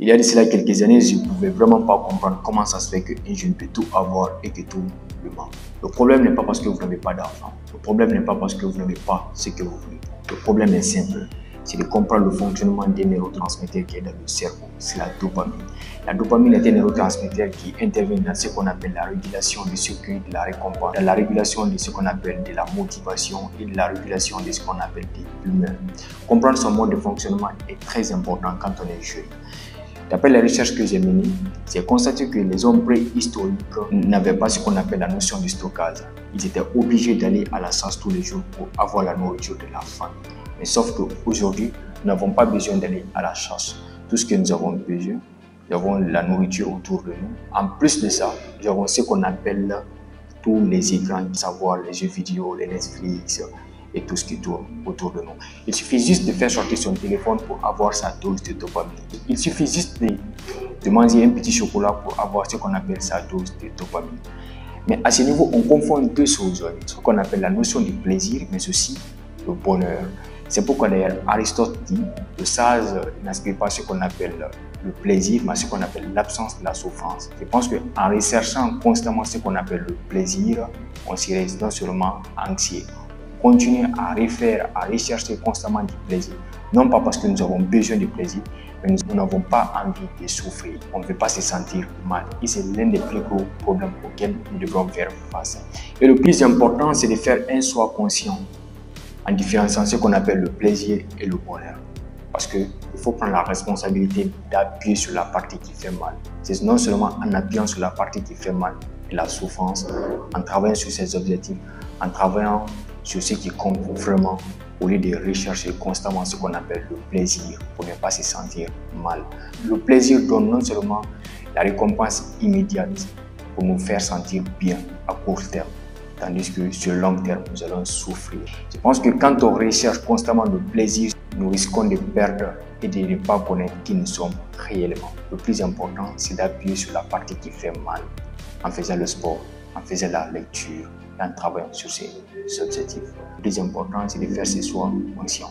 Il y a de cela quelques années, je ne pouvais vraiment pas comprendre comment ça se fait qu'un jeune peut tout avoir et que tout le manque. Le problème n'est pas parce que vous n'avez pas d'argent. Le problème n'est pas parce que vous n'avez pas ce que vous voulez. Le problème est simple. C'est de comprendre le fonctionnement des neurotransmetteurs qui est dans le cerveau. C'est la dopamine. La dopamine est un neurotransmetteur qui intervient dans ce qu'on appelle la régulation du circuit de la récompense, dans la régulation de ce qu'on appelle de la motivation et de la régulation de ce qu'on appelle de l'humeur. Comprendre son mode de fonctionnement est très important quand on est jeune. D'après les recherches que j'ai menées, j'ai constaté que les hommes préhistoriques n'avaient pas ce qu'on appelle la notion de stockage. Ils étaient obligés d'aller à la chasse tous les jours pour avoir la nourriture de la faim. Mais sauf qu'aujourd'hui, nous n'avons pas besoin d'aller à la chasse. Tout ce que nous avons besoin, nous avons la nourriture autour de nous. En plus de ça, nous avons ce qu'on appelle tous les écrans, à savoir les jeux vidéo, les Netflix et tout ce qui tourne autour de nous. Il suffit juste de faire sortir son téléphone pour avoir sa dose de dopamine. Il suffit juste de manger un petit chocolat pour avoir ce qu'on appelle sa dose de dopamine. Mais à ce niveau, on confond deux choses, ce qu'on appelle la notion du plaisir, mais aussi le bonheur. C'est pourquoi d'ailleurs Aristote dit le sage n'inspire pas ce qu'on appelle le plaisir, mais ce qu'on appelle l'absence de la souffrance. Je pense qu'en recherchant constamment ce qu'on appelle le plaisir, on serait non seulement anxieux. Continuer à refaire, à rechercher constamment du plaisir. Non pas parce que nous avons besoin de plaisir, mais nous n'avons pas envie de souffrir. On ne veut pas se sentir mal. Et c'est l'un des plus gros problèmes auxquels nous devons faire face. Et le plus important, c'est de faire un choix conscient en différenciant ce qu'on appelle le plaisir et le bonheur. Parce qu'il faut prendre la responsabilité d'appuyer sur la partie qui fait mal. C'est non seulement en appuyant sur la partie qui fait mal et la souffrance, en travaillant sur ses objectifs, en travaillant sur ce qui compte vraiment, au lieu de rechercher constamment ce qu'on appelle le plaisir pour ne pas se sentir mal. Le plaisir donne non seulement la récompense immédiate pour nous faire sentir bien à court terme, tandis que sur le long terme, nous allons souffrir. Je pense que quand on recherche constamment le plaisir, nous risquons de perdre et de ne pas connaître qui nous sommes réellement. Le plus important, c'est d'appuyer sur la partie qui fait mal, en faisant le sport, en faisant la lecture, en travaillant sur ses objectifs. Le plus important, c'est de faire ses choix conscients.